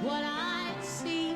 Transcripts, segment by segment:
what I see.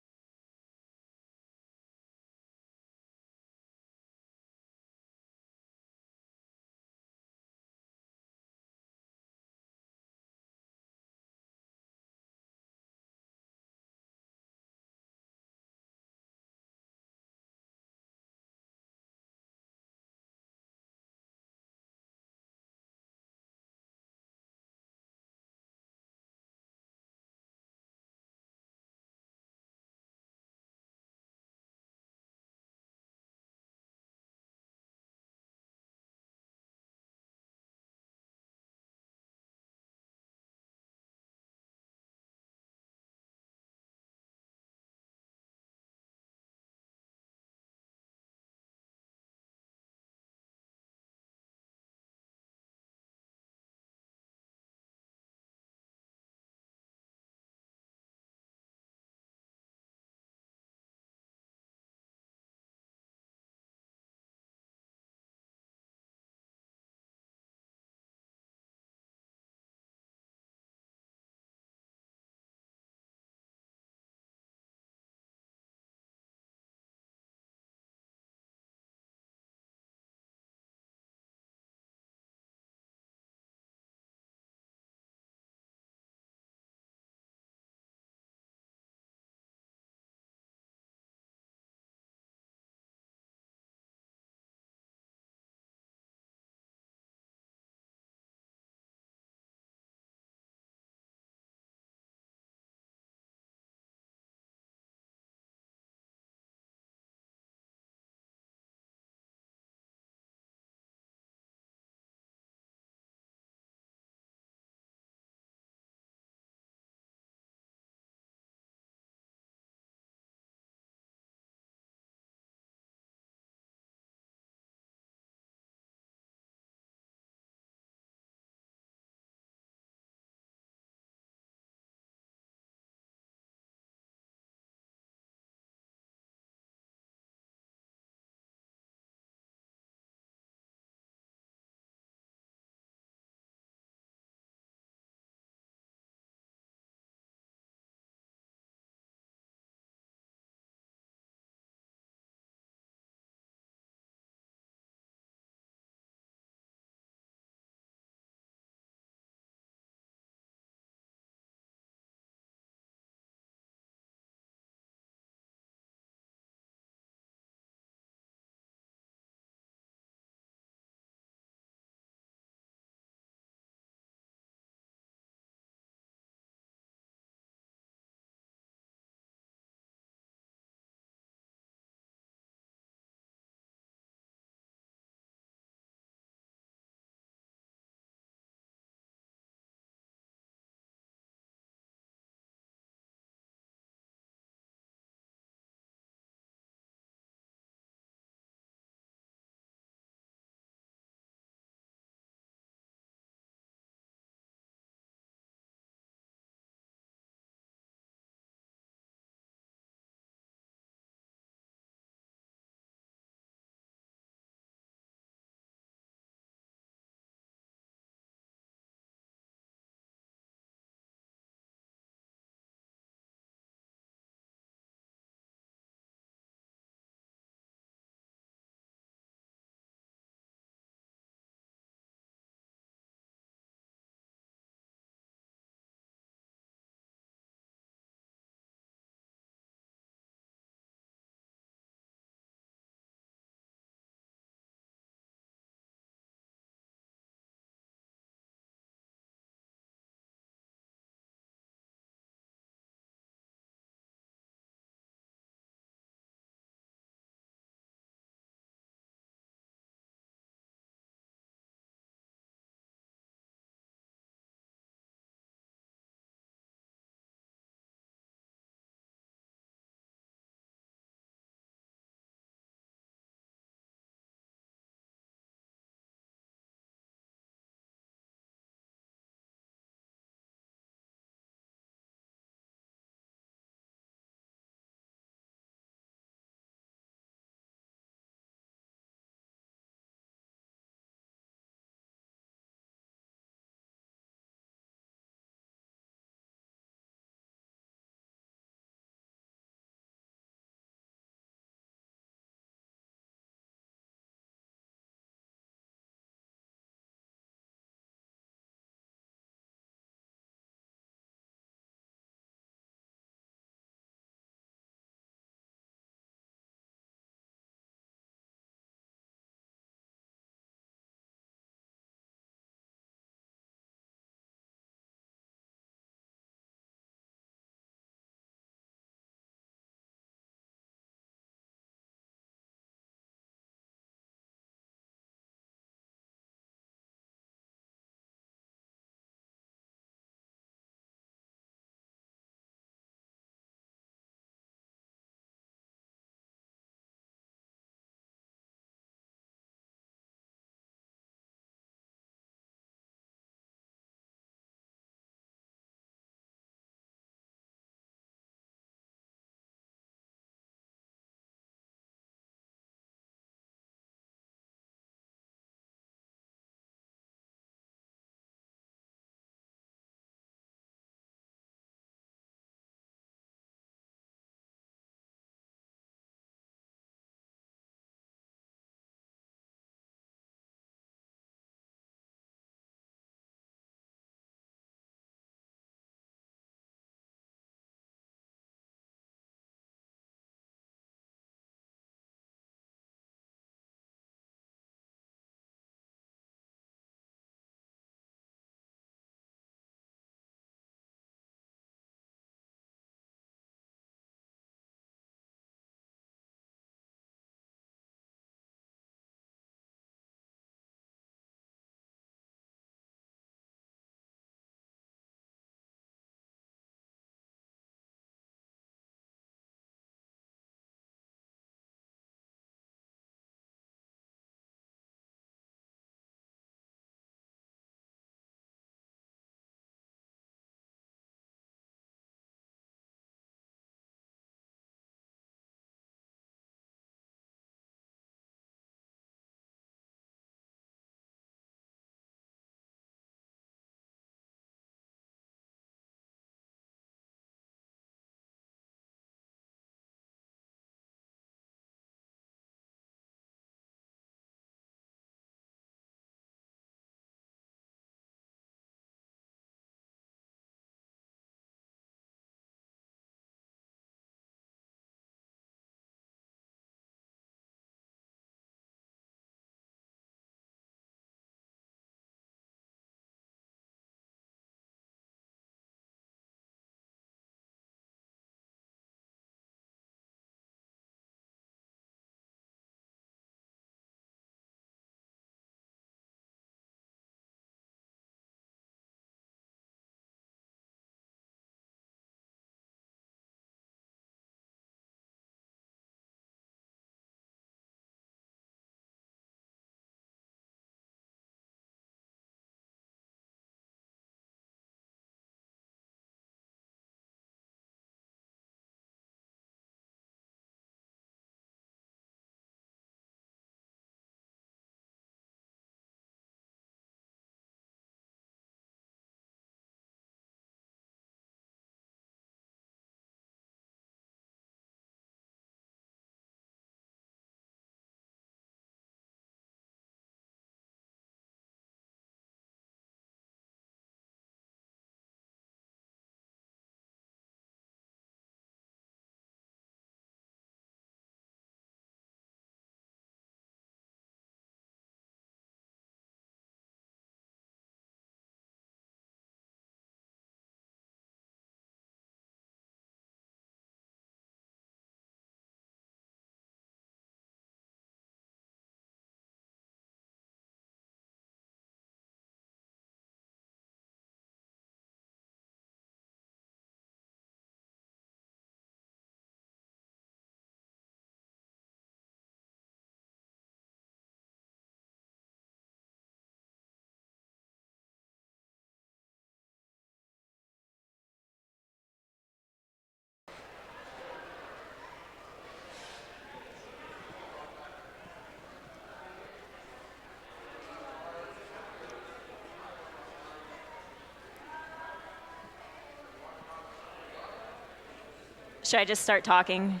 Should I just start talking?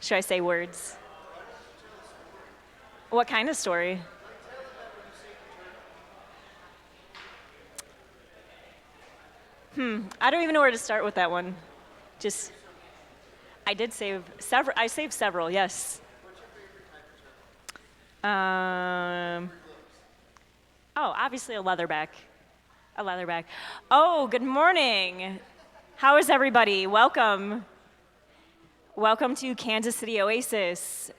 Should I say words? What kind of story? I don't even know where to start with that one. Just, I did save several. I saved several. Yes. Oh, obviously a leatherback. A leatherback. Oh, good morning. How is everybody? Welcome. Welcome to Kansas City Oasis,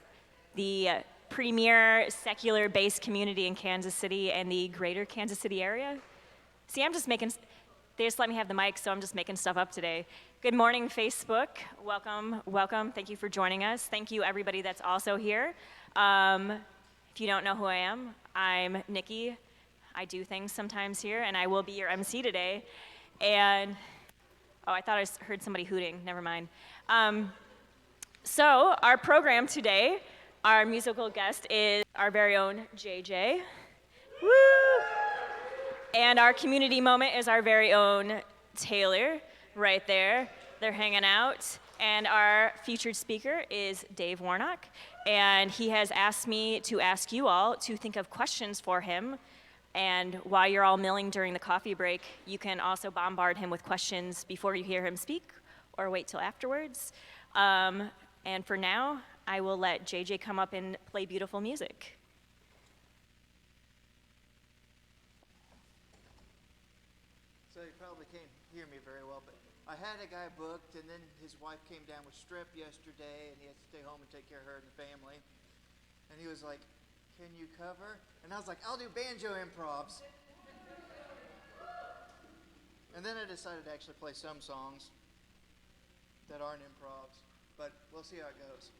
the premier secular-based community in Kansas City and the greater Kansas City area. See, they just let me have the mic, so I'm just making stuff up today. Good morning, Facebook. Welcome, welcome. Thank you for joining us. Thank you, everybody that's also here. If you don't know who I am, I'm Nikki. I do things sometimes here, and I will be your MC today. And, oh, I thought I heard somebody hooting. Never mind. So, our program today, our musical guest is our very own JJ. Woo! And our community moment is our very own Taylor, right there. They're hanging out. And our featured speaker is Dave Warnock. And he has asked me to ask you all to think of questions for him. And while you're all milling during the coffee break, you can also bombard him with questions before you hear him speak or wait till afterwards. And for now, I will let JJ come up and play beautiful music. So you probably can't hear me very well, but I had a guy booked, and then his wife came down with strep yesterday, and he had to stay home and take care of her and the family. And he was like, "Can you cover?" And I was like, "I'll do banjo improvs." And then I decided to actually play some songs that aren't improvs, but we'll see how it goes.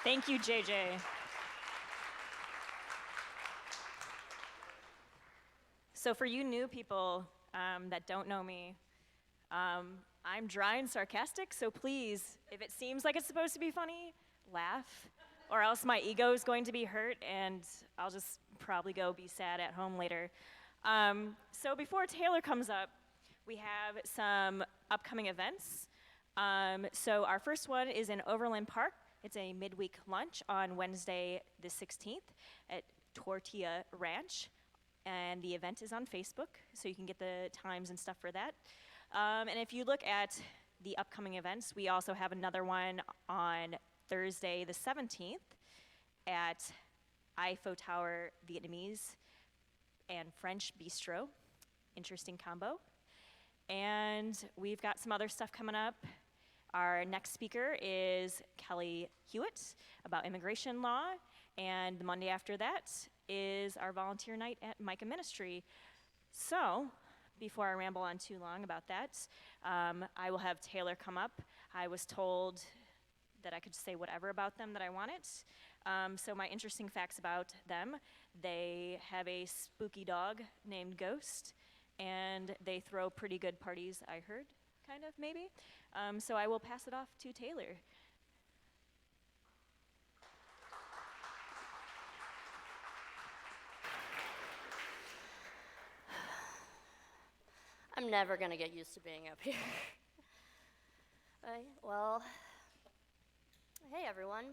Thank you, JJ. So for you new people that don't know me, I'm dry and sarcastic, so please, if it seems like it's supposed to be funny, laugh, or else my ego is going to be hurt and I'll just probably go be sad at home later. So before Taylor comes up, we have some upcoming events. So our first one is in Overland Park. It's a midweek lunch on Wednesday the 16th at Tortilla Ranch. And the event is on Facebook, so you can get the times and stuff for that. And if you look at the upcoming events, we also have another one on Thursday the 17th at Eiffel Tower Vietnamese and French Bistro. Interesting combo. And we've got some other stuff coming up. Our next speaker is Kelly Hewitt about immigration law. And the Monday after that is our volunteer night at Micah Ministry. So, before I ramble on too long about that, I will have Taylor come up. I was told that I could say whatever about them that I wanted. So my interesting facts about them, they have a spooky dog named Ghost, and they throw pretty good parties, I heard, kind of, maybe. So I will pass it off to Taylor. I'm never going to get used to being up here. Well, hey everyone.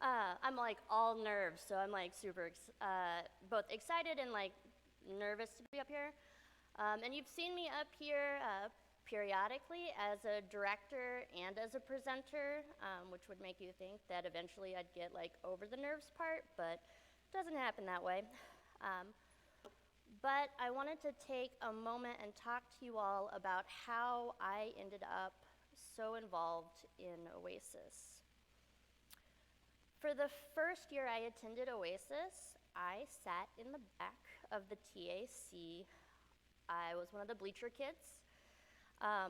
I'm like all nerves, so I'm like super both excited and like nervous to be up here. And you've seen me up here periodically as a director and as a presenter, which would make you think that eventually I'd get like over the nerves part, but it doesn't happen that way. But I wanted to take a moment and talk to you all about how I ended up so involved in Oasis. For the first year I attended Oasis, I sat in the back of the TAC. I was one of the bleacher kids,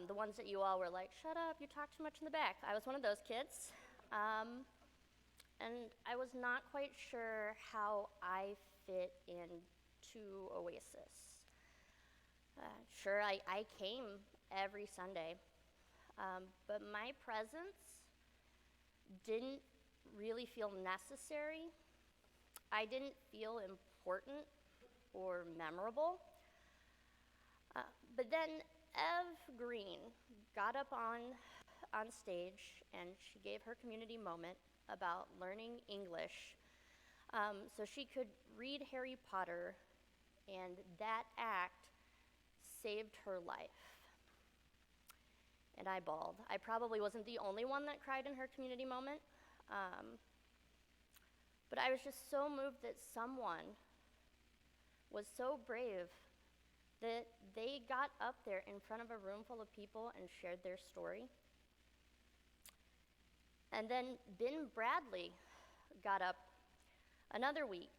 the ones that you all were like, shut up, you talk too much in the back. I was one of those kids. And I was not quite sure how I fit into Oasis. Sure, I came every Sunday, but my presence didn't really feel necessary. I didn't feel important or memorable. But then Ev Green got up on stage and she gave her community moment about learning English so she could read Harry Potter, and that act saved her life. And I bawled. I probably wasn't the only one that cried in her community moment, but I was just so moved that someone was so brave that they got up there in front of a room full of people and shared their story. And then Ben Bradley got up another week,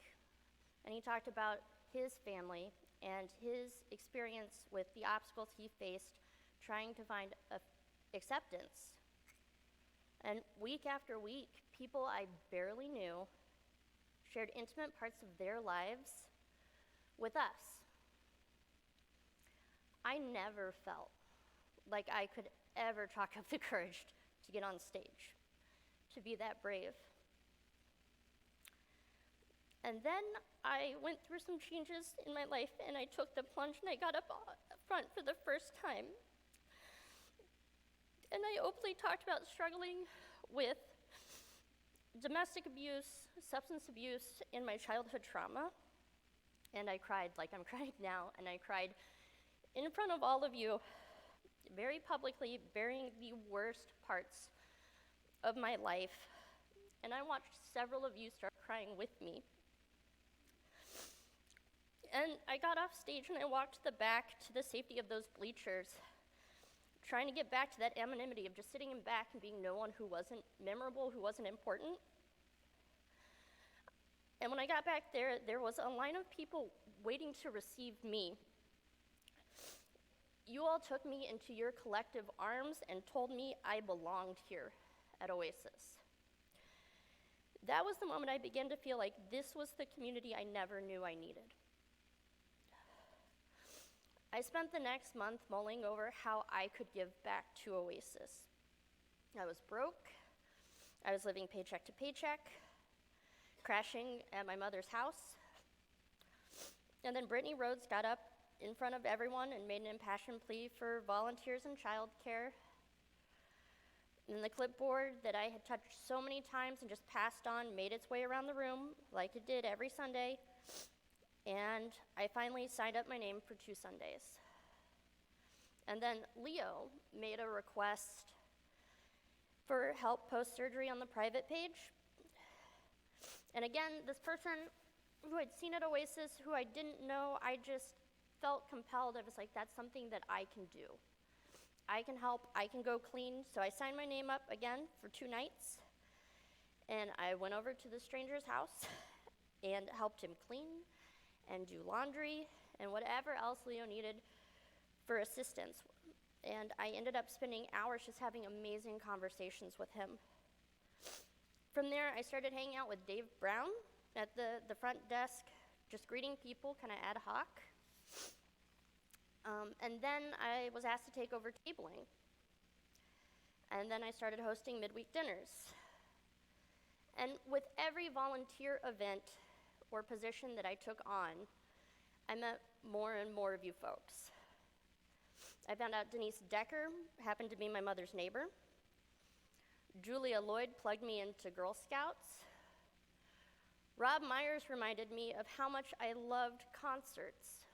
and he talked about his family and his experience with the obstacles he faced trying to find acceptance. And week after week, people I barely knew shared intimate parts of their lives with us. I never felt like I could ever chalk up the courage to get on stage, to be that brave. And then I went through some changes in my life, and I took the plunge, and I got up front for the first time. And I openly talked about struggling with domestic abuse, substance abuse, and my childhood trauma. And I cried like I'm crying now, and I cried in front of all of you, very publicly, bearing the worst parts of my life. And I watched several of you start crying with me. And I got off stage and I walked to the back to the safety of those bleachers, trying to get back to that anonymity of just sitting in back and being no one who wasn't memorable, who wasn't important. And when I got back there, there was a line of people waiting to receive me. You all took me into your collective arms and told me I belonged here at Oasis. That was the moment I began to feel like this was the community I never knew I needed. I spent the next month mulling over how I could give back to Oasis. I was broke. I was living paycheck to paycheck, crashing at my mother's house. And then Brittany Rhodes got up in front of everyone and made an impassioned plea for volunteers in childcare. And the clipboard that I had touched so many times and just passed on made its way around the room like it did every Sunday. And I finally signed up my name for 2 Sundays. And then Leo made a request for help post-surgery on the private page. And again, this person who I'd seen at Oasis, who I didn't know, I just felt compelled. I was like, that's something that I can do. I can help, I can go clean. So I signed my name up again for 2 nights. And I went over to the stranger's house and helped him clean and do laundry and whatever else Leo needed for assistance. And I ended up spending hours just having amazing conversations with him. From there, I started hanging out with Dave Brown at the front desk, just greeting people kind of ad hoc. And then I was asked to take over tabling. And then I started hosting midweek dinners. And with every volunteer event or position that I took on, I met more and more of you folks. I found out Denise Decker happened to be my mother's neighbor. Julia Lloyd plugged me into Girl Scouts. Rob Myers reminded me of how much I loved concerts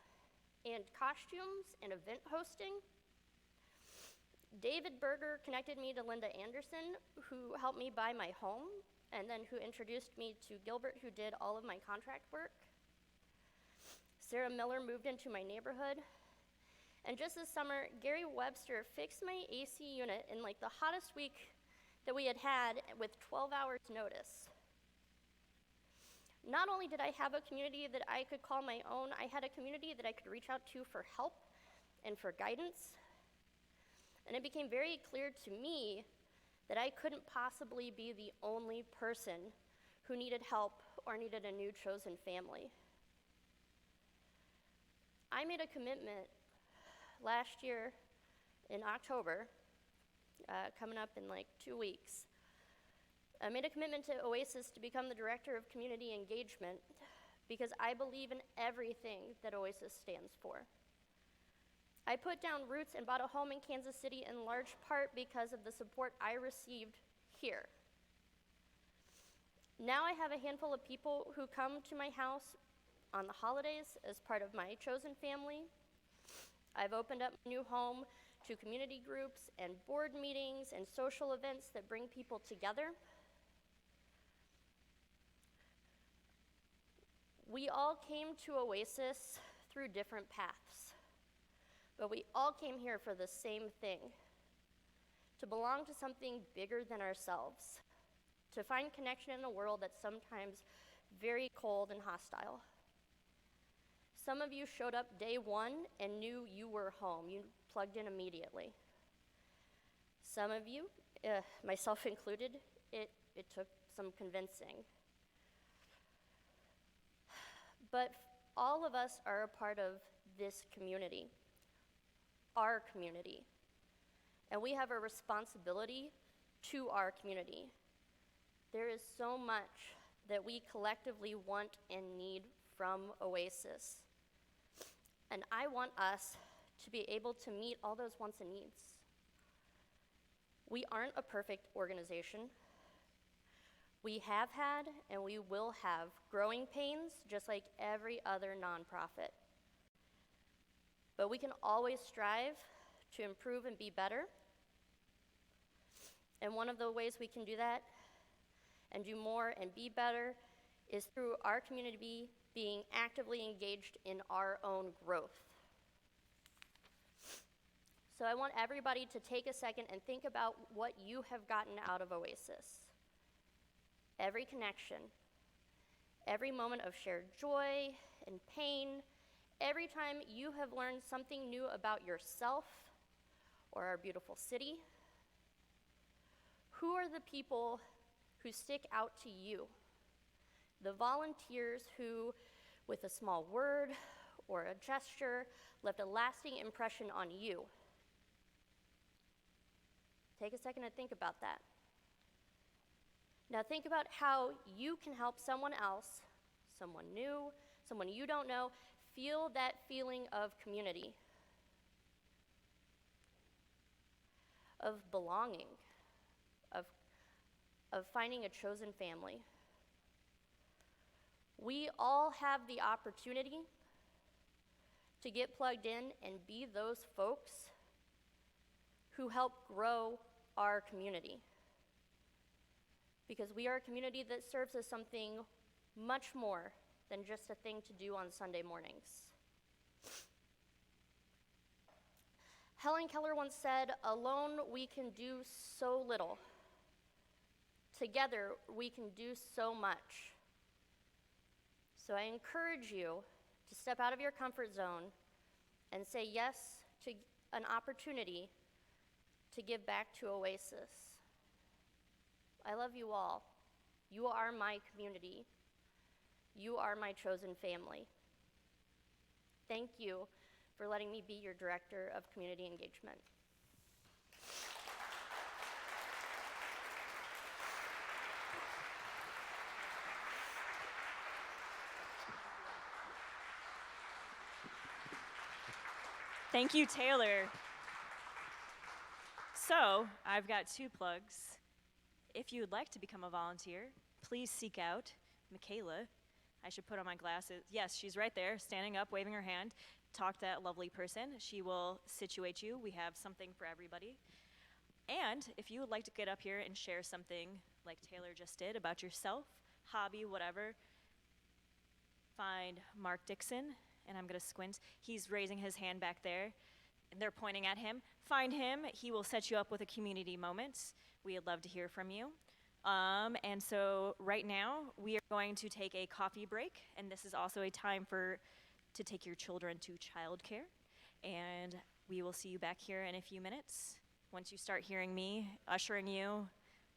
and costumes and event hosting. David Berger connected me to Linda Anderson, who helped me buy my home, and then who introduced me to Gilbert, who did all of my contract work. Sarah Miller moved into my neighborhood. And just this summer, Gary Webster fixed my AC unit in like the hottest week that we had had with 12 hours notice. Not only did I have a community that I could call my own, I had a community that I could reach out to for help and for guidance. And it became very clear to me that I couldn't possibly be the only person who needed help or needed a new chosen family. I made a commitment last year in October, coming up in like 2 weeks. I made a commitment to Oasis to become the director of community engagement because I believe in everything that Oasis stands for. I put down roots and bought a home in Kansas City in large part because of the support I received here. Now I have a handful of people who come to my house on the holidays as part of my chosen family. I've opened up my new home to community groups and board meetings and social events that bring people together. We all came to Oasis through different paths, but we all came here for the same thing: to belong to something bigger than ourselves, to find connection in a world that's sometimes very cold and hostile. Some of you showed up day one and knew you were home. You plugged in immediately. Some of you, myself included, it took some convincing. But all of us are a part of this community, our community. And we have a responsibility to our community. There is so much that we collectively want and need from Oasis. And I want us to be able to meet all those wants and needs. We aren't a perfect organization. We have had and we will have growing pains just like every other nonprofit. But we can always strive to improve and be better. And one of the ways we can do that and do more and be better is through our community being actively engaged in our own growth. So I want everybody to take a second and think about what you have gotten out of Oasis. Every connection, every moment of shared joy and pain, every time you have learned something new about yourself or our beautiful city, who are the people who stick out to you? The volunteers who, with a small word or a gesture, left a lasting impression on you. Take a second to think about that. Now think about how you can help someone else, someone new, someone you don't know, feel that feeling of community, of belonging, of finding a chosen family. We all have the opportunity to get plugged in and be those folks who help grow our community. Because we are a community that serves as something much more than just a thing to do on Sunday mornings. Helen Keller once said, "Alone we can do so little. Together we can do so much." So I encourage you to step out of your comfort zone and say yes to an opportunity to give back to Oasis. I love you all. You are my community. You are my chosen family. Thank you for letting me be your director of community engagement. Thank you, Taylor. So, I've got 2 plugs. If you would like to become a volunteer, please seek out Michaela. I should put on my glasses. Yes, she's right there, standing up, waving her hand. Talk to that lovely person. She will situate you. We have something for everybody. And if you would like to get up here and share something like Taylor just did about yourself, hobby, whatever, find Mark Dixon, and I'm going to squint. He's raising his hand back there, and they're pointing at him. Find him. He will set you up with a community moment. We'd love to hear from you. And so right now, we are going to take a coffee break, and this is also a time to take your children to childcare. And we will see you back here in a few minutes once you start hearing me ushering you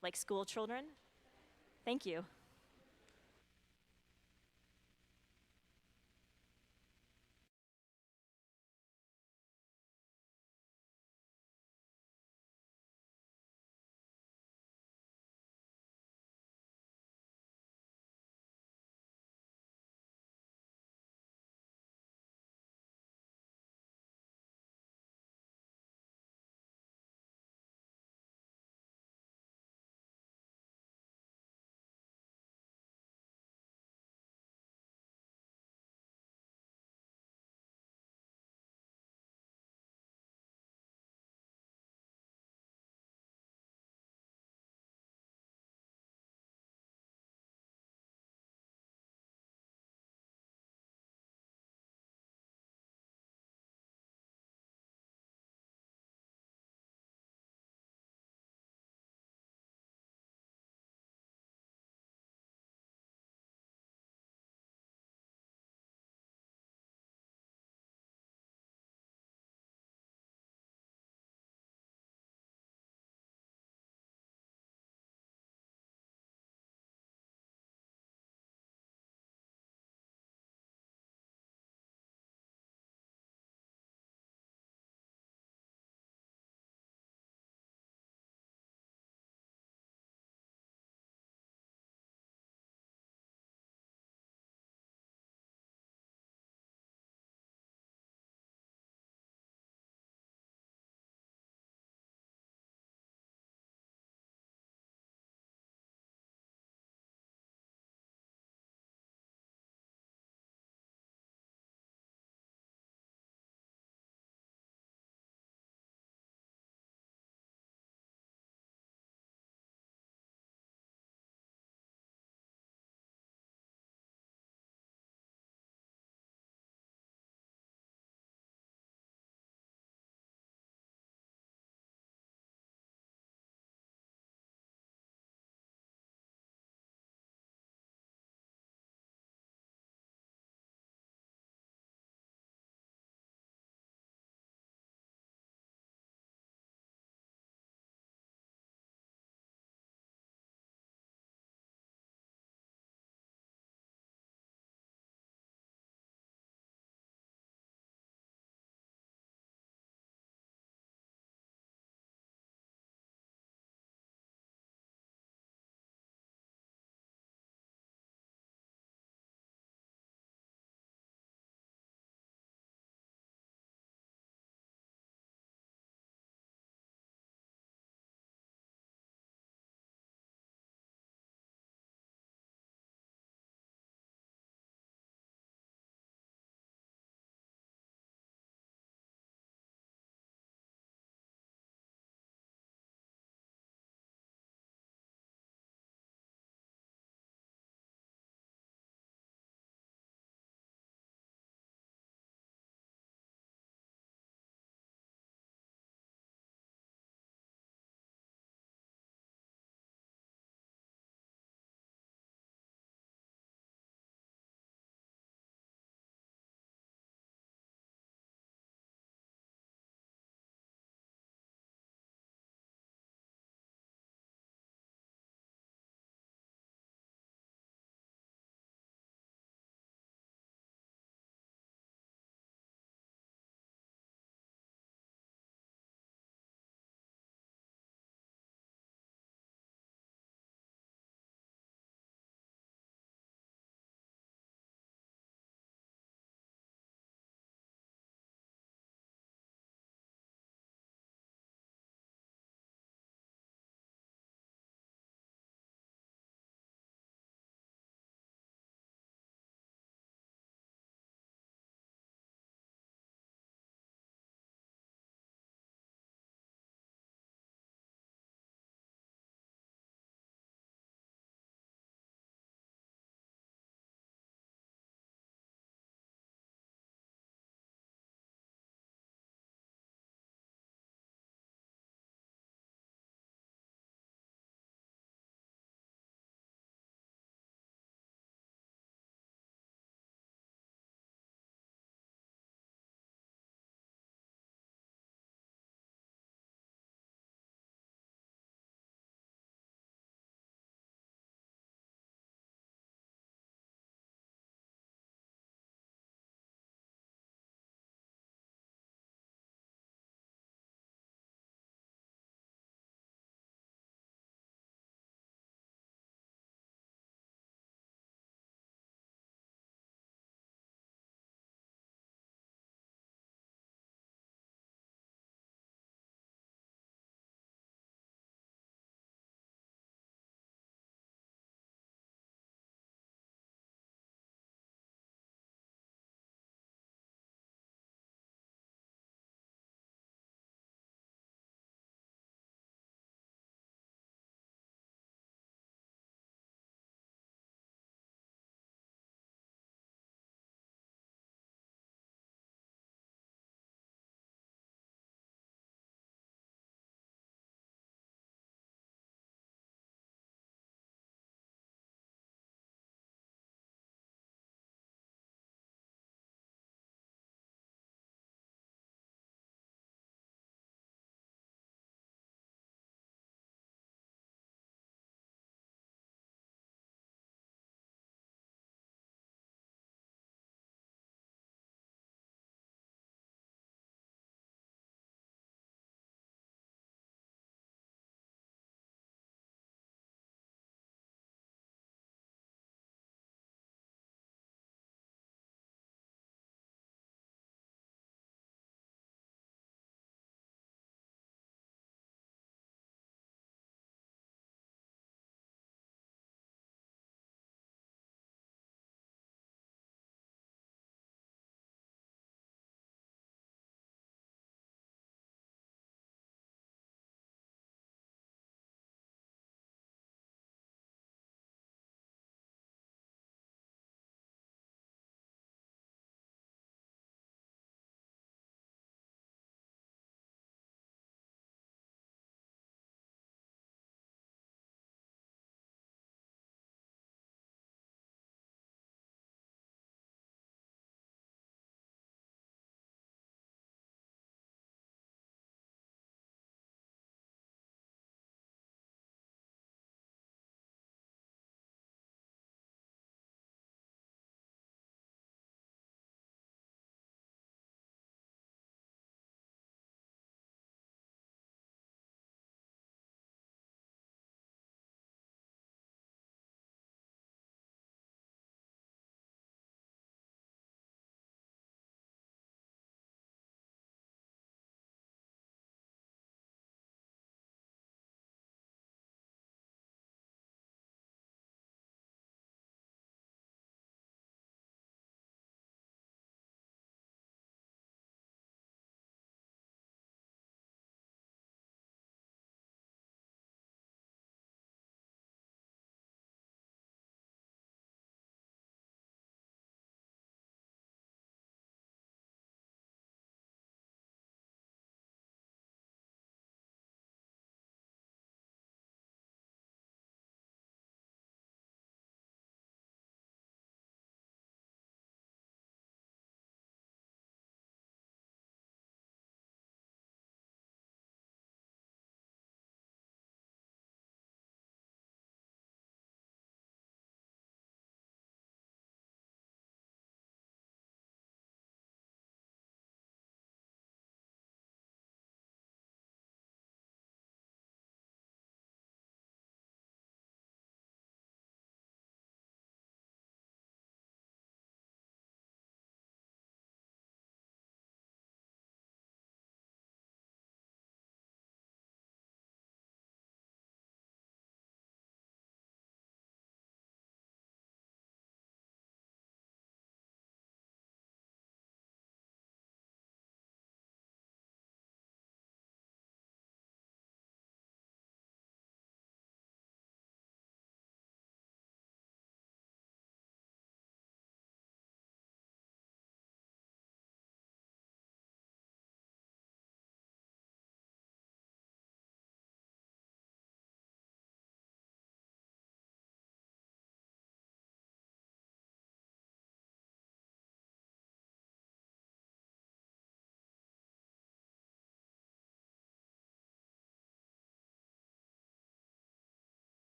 like school children. Thank you.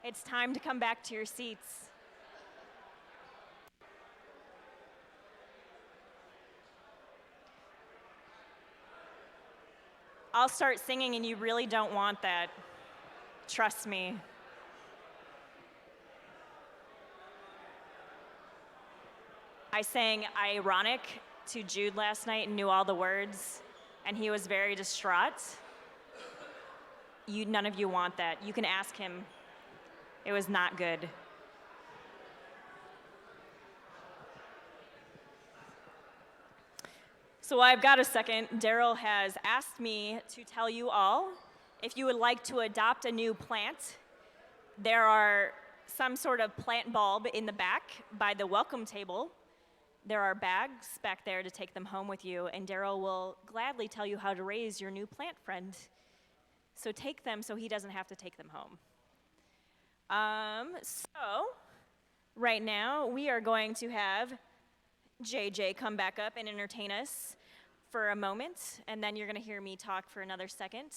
It's time to come back to your seats. I'll start singing and you really don't want that. Trust me. I sang Ironic to Jude last night and knew all the words, and he was very distraught. None of you want that. You can ask him. It was not good. So while I've got a second, Daryl has asked me to tell you all, if you would like to adopt a new plant, there are some sort of plant bulb in the back by the welcome table. There are bags back there to take them home with you, and Daryl will gladly tell you how to raise your new plant friend. So take them so he doesn't have to take them home. So right now we are going to have JJ come back up and entertain us for a moment, and then you're going to hear me talk for another second,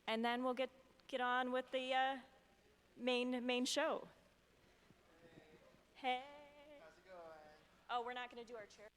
and then we'll get on with the main show. Hey. How's it going? Oh, we're not going to do our chair.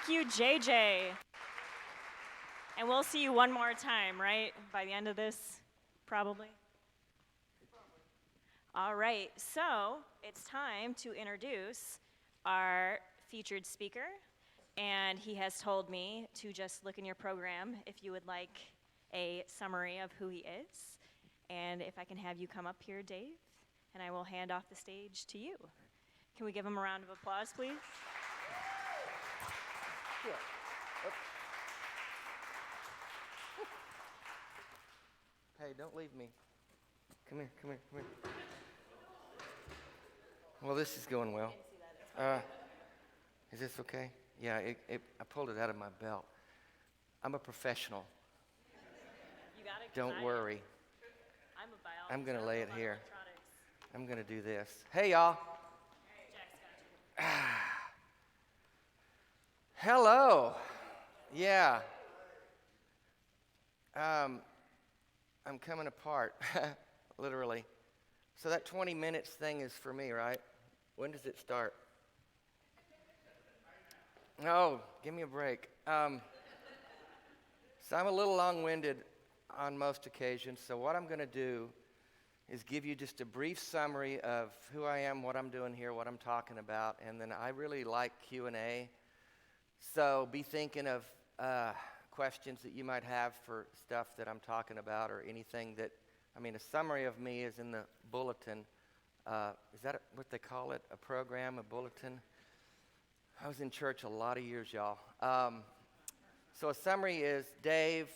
Thank you, JJ. And we'll see you one more time, right? By the end of this, probably. All right, so it's time to introduce our featured speaker. And he has told me to just look in your program if you would like a summary of who he is. And if I can have you come up here, Dave, and I will hand off the stage to you. Can we give him a round of applause, please? Yeah. Hey, don't leave me. Come here, come here, come here. Well, this is going well. Is this okay? Yeah, I pulled it out of my belt. I'm a professional. You got it? Don't worry. I'm a biologist. I'm going to I lay don't it know about here. electronics. I'm going to do this. Hey, y'all. Jack's got you. Hello. Yeah. I'm coming apart, literally. So that 20 minutes thing is for me, right? When does it start? Oh, give me a break. So I'm a little long-winded on most occasions, so what I'm going to do is give you just a brief summary of who I am, what I'm doing here, what I'm talking about, and then I really like Q&A. So be thinking of questions that you might have for stuff that I'm talking about or anything that, a summary of me is in the bulletin. Is that what they call it, a program, a bulletin? I was in church a lot of years, y'all. So a summary is Dave,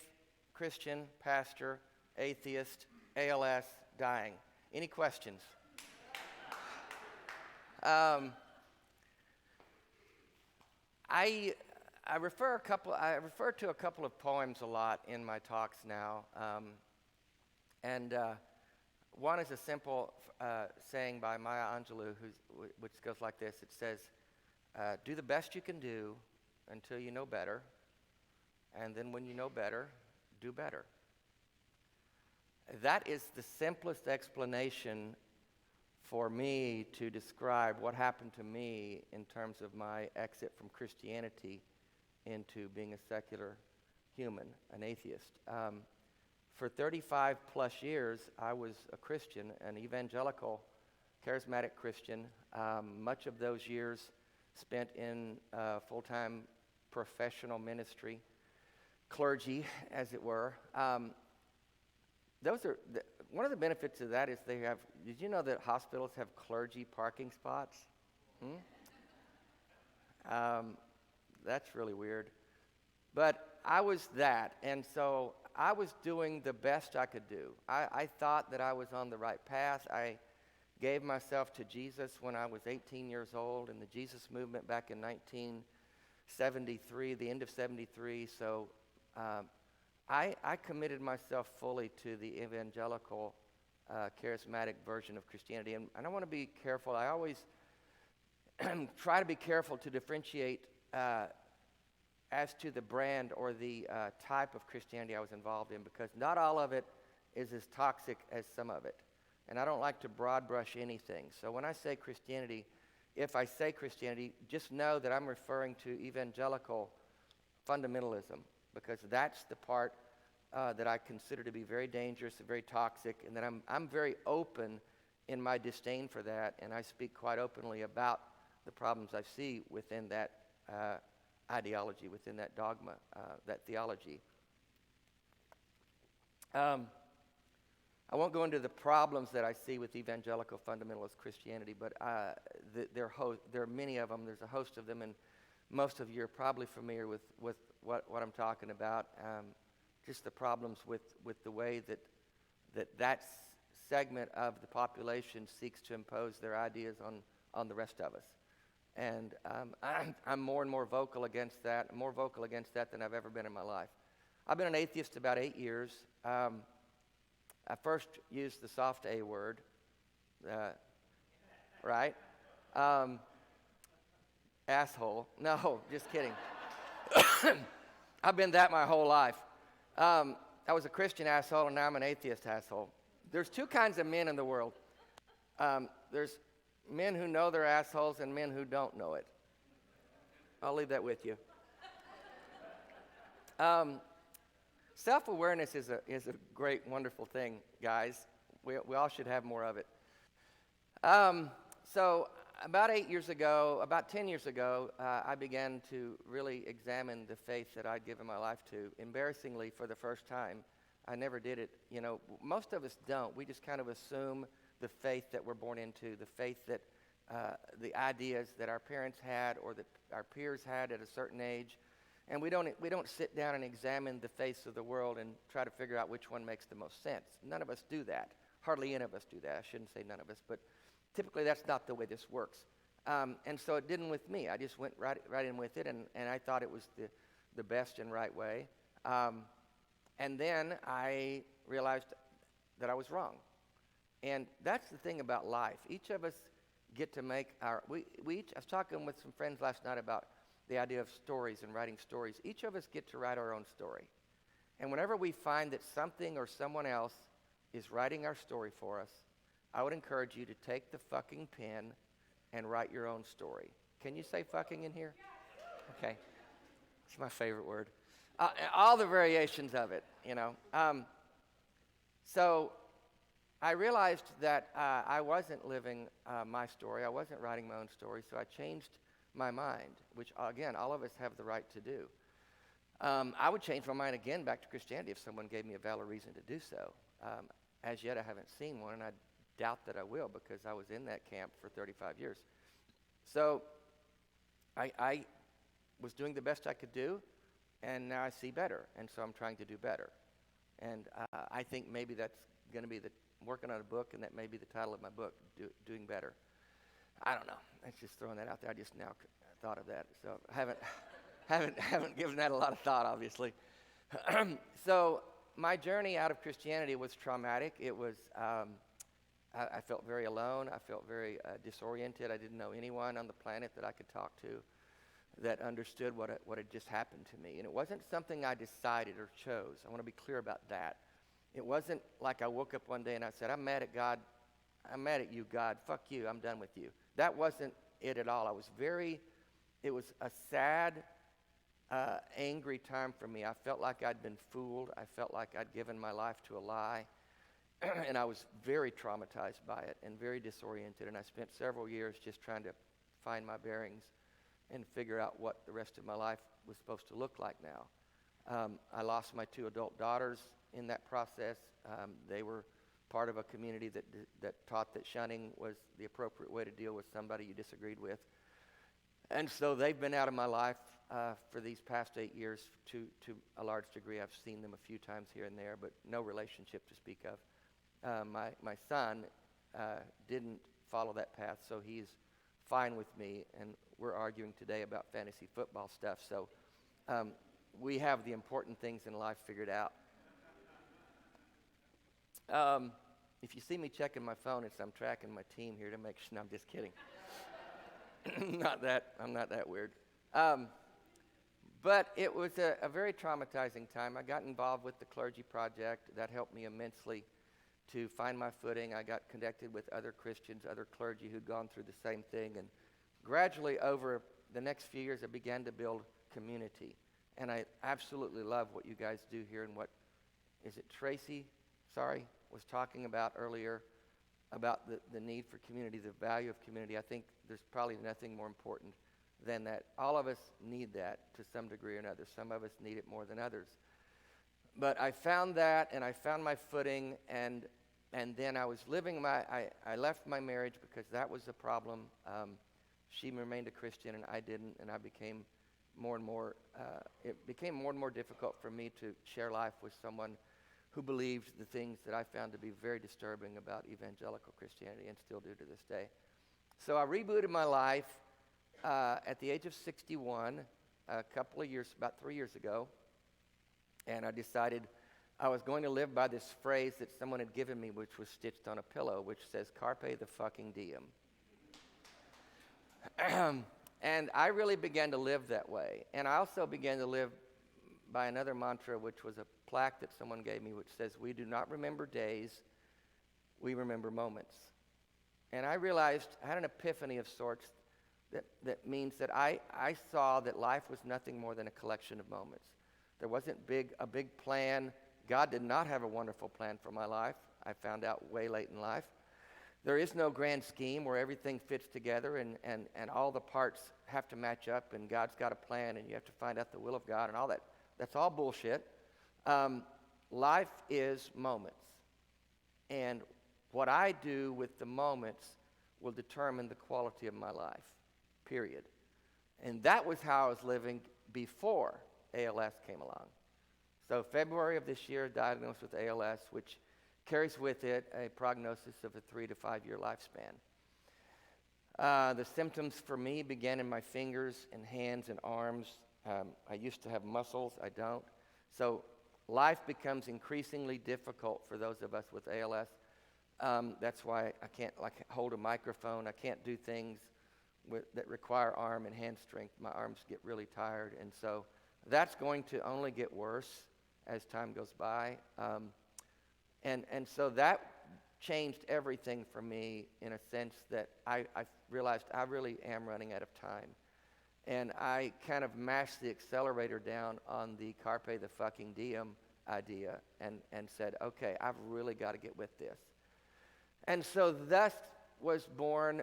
Christian, pastor, atheist, ALS, dying. Any questions? I refer to a couple of poems a lot in my talks now, and one is a simple saying by Maya Angelou, which goes like this. It says, "Do the best you can do until you know better, and then when you know better, do better." That is the simplest explanation for me to describe what happened to me in terms of my exit from Christianity into being a secular human, an atheist. For 35 plus years, I was a Christian, an evangelical, charismatic Christian. Much of those years spent in full-time professional ministry, clergy, as it were. One of the benefits of that is did you know that hospitals have clergy parking spots? That's really weird. But I was that, and so I was doing the best I could do. I thought that I was on the right path. I gave myself to Jesus when I was 18 years old in the Jesus movement back in 1973, the end of 73. So I committed myself fully to the evangelical, charismatic version of Christianity. And I want to be careful. I always try to be careful to differentiate as to the brand or the type of Christianity I was involved in, because not all of it is as toxic as some of it. And I don't like to broad brush anything. So when I say Christianity, if I say Christianity, just know that I'm referring to evangelical fundamentalism, because that's the part that I consider to be very dangerous and very toxic, and that I'm very open in my disdain for that, and I speak quite openly about the problems I see within that ideology, within that dogma, that theology. I won't go into the problems that I see with evangelical fundamentalist Christianity, but there are many of them. There's a host of them, and most of you are probably familiar with what I'm talking about. Just the problems with the way that segment of the population seeks to impose their ideas on the rest of us. And I'm more and more vocal against that, than I've ever been in my life. I've been an atheist about 8 years. I first used the soft A word, right? Asshole. No, just kidding. I've been that my whole life. I was a Christian asshole, and now I'm an atheist asshole. There's two kinds of men in the world. There's men who know they're assholes and men who don't know it. I'll leave that with you. Um, Self-awareness is a great, wonderful thing, guys. We all should have more of it. So about 10 years ago, I began to really examine the faith that I'd given my life to. Embarrassingly, for the first time, I never did it. You know, most of us don't. We just kind of assume the faith that we're born into, the faith that the ideas that our parents had or that our peers had at a certain age. And we don't sit down and examine the face of the world and try to figure out which one makes the most sense. None of us do that. Hardly any of us do that. I shouldn't say none of us, but typically that's not the way this works. And so it didn't with me. I just went right in with it, and I thought it was the best and right way. And then I realized that I was wrong. And that's the thing about life. Each of us get to make I was talking with some friends last night about the idea of stories and writing stories. Each of us get to write our own story. And whenever we find that something or someone else is writing our story for us, I would encourage you to take the fucking pen and write your own story. Can you say fucking in here? Okay. It's my favorite word. All the variations of it, you know. So I realized that I wasn't living my story. I wasn't writing my own story, so I changed my mind, which, again, all of us have the right to do. I would change my mind again back to Christianity if someone gave me a valid reason to do so. As yet, I haven't seen one, and I doubt that I will because I was in that camp for 35 years. So I was doing the best I could do, and now I see better, and so I'm trying to do better. And I think maybe that's going to be working on a book, and that may be the title of my book, Doing Better. I don't know. I'm just throwing that out there. I just now thought of that, so I haven't given that a lot of thought, obviously. So my journey out of Christianity was traumatic. It was I felt very alone. I felt very disoriented. I didn't know anyone on the planet that I could talk to that understood what had just happened to me. And it wasn't something I decided or chose. I want to be clear about that. It wasn't like I woke up one day and I said, I'm mad at God. I'm mad at you, God. Fuck you. I'm done with you. That wasn't it at all. It was a sad, angry time for me. I felt like I'd been fooled. I felt like I'd given my life to a lie. And I was very traumatized by it and very disoriented. And I spent several years just trying to find my bearings and figure out what the rest of my life was supposed to look like now. I lost my 2 adult daughters in that process. They were part of a community that taught that shunning was the appropriate way to deal with somebody you disagreed with. And so they've been out of my life for these past 8 years to a large degree. I've seen them a few times here and there, but no relationship to speak of. My son didn't follow that path, so he's fine with me, and we're arguing today about fantasy football stuff. So we have the important things in life figured out. If you see me checking my phone, I'm tracking my team here to make sure. No, I'm just kidding. I'm not that weird. But it was a very traumatizing time. I got involved with the Clergy Project. That helped me immensely to find my footing. I got connected with other Christians, other clergy who'd gone through the same thing. And gradually, over the next few years, I began to build community. And I absolutely love what you guys do here and what, is it Tracy? Sorry, was talking about earlier about the need for community, the value of community. I think there's probably nothing more important than that. All of us need that to some degree or another. Some of us need it more than others. But I found that, and I found my footing, and then I was living I left my marriage because that was the problem. She remained a Christian, and I didn't, and I became it became more and more difficult for me to share life with someone who believed the things that I found to be very disturbing about evangelical Christianity and still do to this day. So I rebooted my life at the age of 61, about 3 years ago, and I decided I was going to live by this phrase that someone had given me, which was stitched on a pillow, which says, Carpe the fucking diem. And I really began to live that way. And I also began to live by another mantra, which was a plaque that someone gave me, which says, we do not remember days, we remember moments. And I realized, I had an epiphany of sorts that means that I saw that life was nothing more than a collection of moments. There wasn't a big plan. God did not have a wonderful plan for my life. I found out way late in life. There is no grand scheme where everything fits together and all the parts have to match up and God's got a plan and you have to find out the will of God and all that. That's all bullshit. Life is moments. And what I do with the moments will determine the quality of my life, period. And that was how I was living before ALS came along. So February of this year, diagnosed with ALS, which carries with it a prognosis of a 3 to 5 year lifespan. The symptoms for me began in my fingers and hands and arms. I used to have muscles, I don't. So life becomes increasingly difficult for those of us with ALS. That's why I can't hold a microphone. I can't do things that require arm and hand strength. My arms get really tired, and so that's going to only get worse as time goes by. And so that changed everything for me in a sense that I realized I really am running out of time. And I kind of mashed the accelerator down on the carpe the fucking diem idea and said, okay, I've really got to get with this. And so thus was born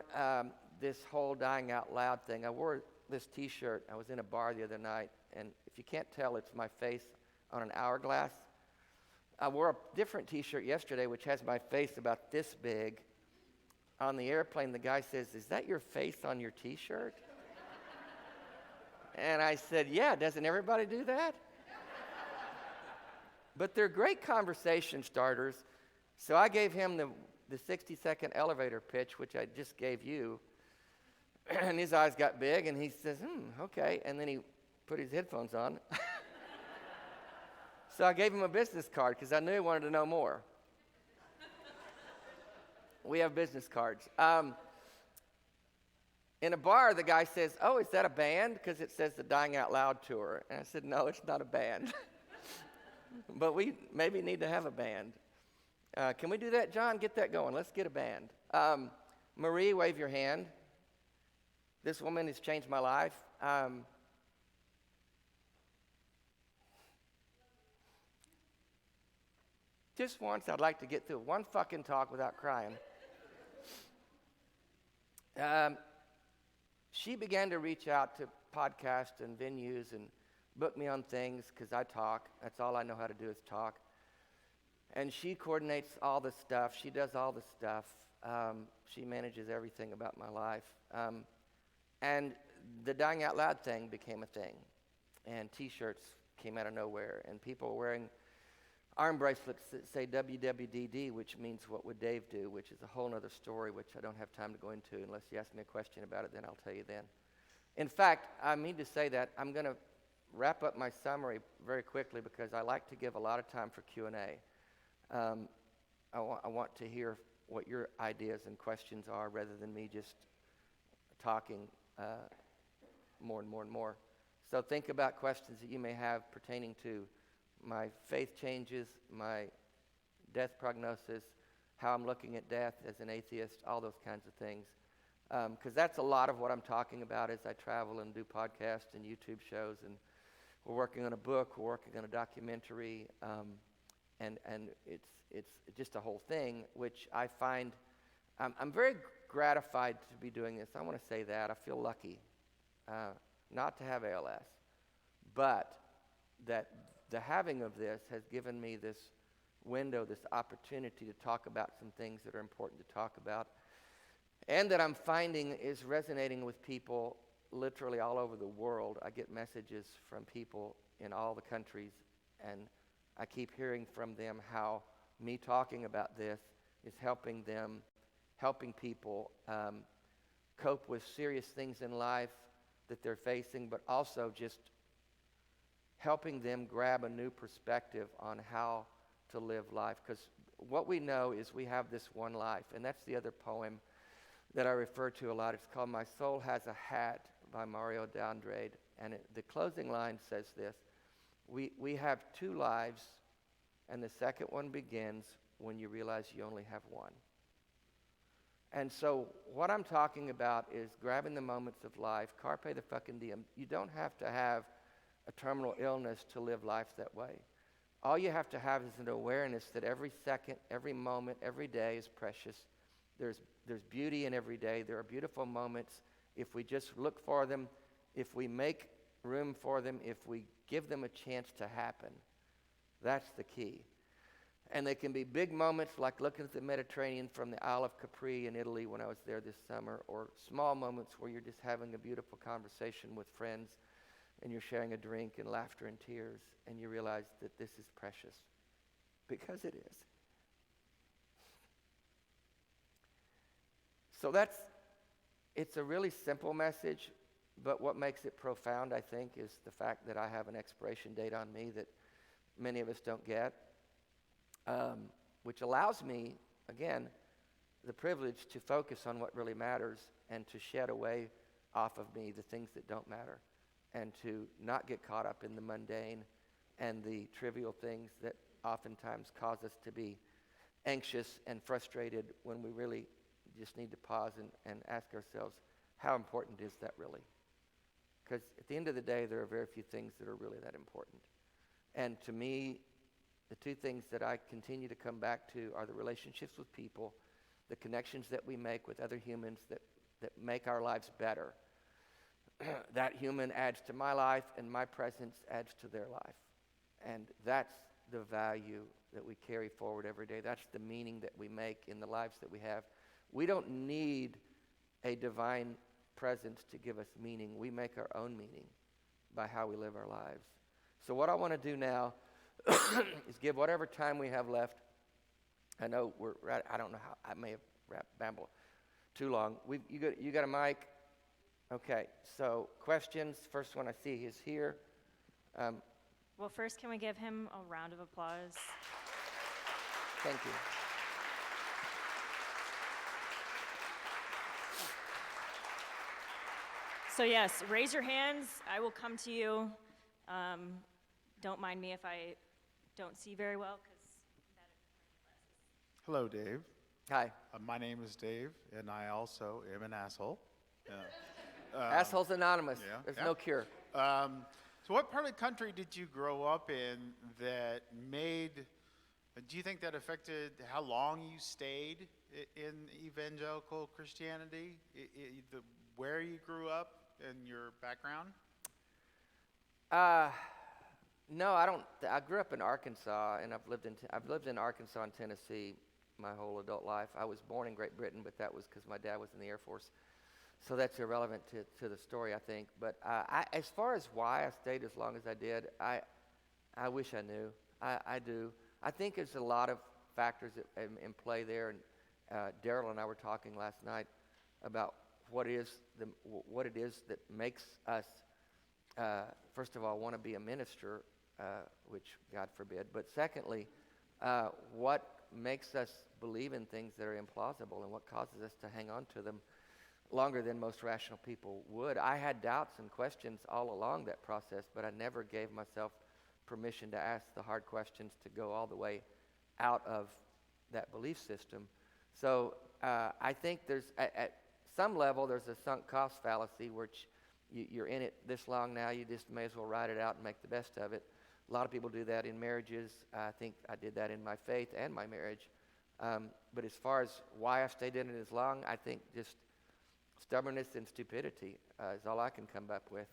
this whole dying out loud thing. I wore this t-shirt. I was in a bar the other night, and if you can't tell, it's my face on an hourglass. I wore a different t-shirt yesterday, which has my face about this big. On the airplane, the guy says, "Is that your face on your t-shirt?" And I said, "Yeah, doesn't everybody do that?" But they're great conversation starters. So I gave him the 60-second elevator pitch, which I just gave you. And his eyes got big, and he says, okay. And then he put his headphones on. So I gave him a business card because I knew he wanted to know more. We have business cards. In a bar, the guy says, "Oh, is that a band?" Because it says the Dying Out Loud Tour. And I said, "No, it's not a band." But we maybe need to have a band. Can we do that, John? Get that going. Let's get a band. Marie, wave your hand. This woman has changed my life. Just once, I'd like to get through one fucking talk without crying. She began to reach out to podcasts and venues and book me on things because I talk. That's all I know how to do is talk. And she coordinates all the stuff. She does all the stuff. She manages everything about my life. And the Dying Out Loud thing became a thing. And T-shirts came out of nowhere. And people were wearing arm bracelets that say WWDD, which means what would Dave do, which is a whole other story, which I don't have time to go into unless you ask me a question about it, then I'll tell you then. In fact, I mean to say that I'm going to wrap up my summary very quickly because I like to give a lot of time for Q&A. I want to hear what your ideas and questions are rather than me just talking more and more and more. So think about questions that you may have pertaining to my faith changes, my death prognosis, how I'm looking at death as an atheist, all those kinds of things. Because that's a lot of what I'm talking about as I travel and do podcasts and YouTube shows. And we're working on a book, we're working on a documentary, and it's just a whole thing, which I find, I'm very gratified to be doing this. I want to say that. I feel lucky not to have ALS, but that the having of this has given me this window, this opportunity to talk about some things that are important to talk about, and that I'm finding is resonating with people literally all over the world. I get messages from people in all the countries, and I keep hearing from them how me talking about this is helping people cope with serious things in life that they're facing, but also just helping them grab a new perspective on how to live life. Because what we know is we have this one life, and that's the other poem that I refer to a lot. It's called My Soul Has a Hat by Mario D'Andrade, and the closing line says this: we have two lives, and the second one begins when you realize you only have one. And so what I'm talking about is grabbing the moments of life, carpe the fucking diem. You don't have to have a terminal illness to live life that way. All you have to have is an awareness that every second, every moment, every day is precious. There's beauty in every day. There are beautiful moments if we just look for them, if we make room for them, if we give them a chance to happen. That's the key. And they can be big moments like looking at the Mediterranean from the Isle of Capri in Italy when I was there this summer, or small moments where you're just having a beautiful conversation with friends and you're sharing a drink and laughter and tears, and you realize that this is precious, because it is. So it's a really simple message, but what makes it profound, I think, is the fact that I have an expiration date on me that many of us don't get, which allows me, again, the privilege to focus on what really matters and to shed away off of me the things that don't matter, and to not get caught up in the mundane and the trivial things that oftentimes cause us to be anxious and frustrated when we really just need to pause and ask ourselves, how important is that really? Because at the end of the day, there are very few things that are really that important. And to me, the two things that I continue to come back to are the relationships with people, the connections that we make with other humans that make our lives better. That human adds to my life, and my presence adds to their life. And that's the value that we carry forward every day. That's the meaning that we make in the lives that we have. We don't need a divine presence to give us meaning. We make our own meaning by how we live our lives. So what I want to do now is give whatever time we have left. I know I don't know how, I may have babbled too long. You got a mic? Okay, so questions. First one I see is here. Well, first, can we give him a round of applause? Thank you. So yes, raise your hands. I will come to you. Don't mind me if I don't see very well, because Hello, Dave. Hi. My name is Dave, and I also am an asshole. Assholes Anonymous. yeah, There's yeah. no cure. So what part of the country did you grow up in that do you think that affected how long you stayed in evangelical Christianity? Where you grew up and your background? No, I don't. I grew up in Arkansas, and I've lived in Arkansas and Tennessee my whole adult life. I was born in Great Britain, but that was because my dad was in the Air Force. So that's irrelevant to the story, I think. But as far as why I stayed as long as I did, I wish I knew. I do. I think there's a lot of factors in play there. And Daryl and I were talking last night about what it is that makes us, first of all, want to be a minister, which God forbid. But secondly, what makes us believe in things that are implausible and what causes us to hang on to them longer than most rational people would. I had doubts and questions all along that process, but I never gave myself permission to ask the hard questions to go all the way out of that belief system. So I think there's, at some level, there's a sunk cost fallacy, which you're in it this long now, you just may as well ride it out and make the best of it. A lot of people do that in marriages. I think I did that in my faith and my marriage. But as far as why I stayed in it as long, I think just stubbornness and stupidity is all I can come up with.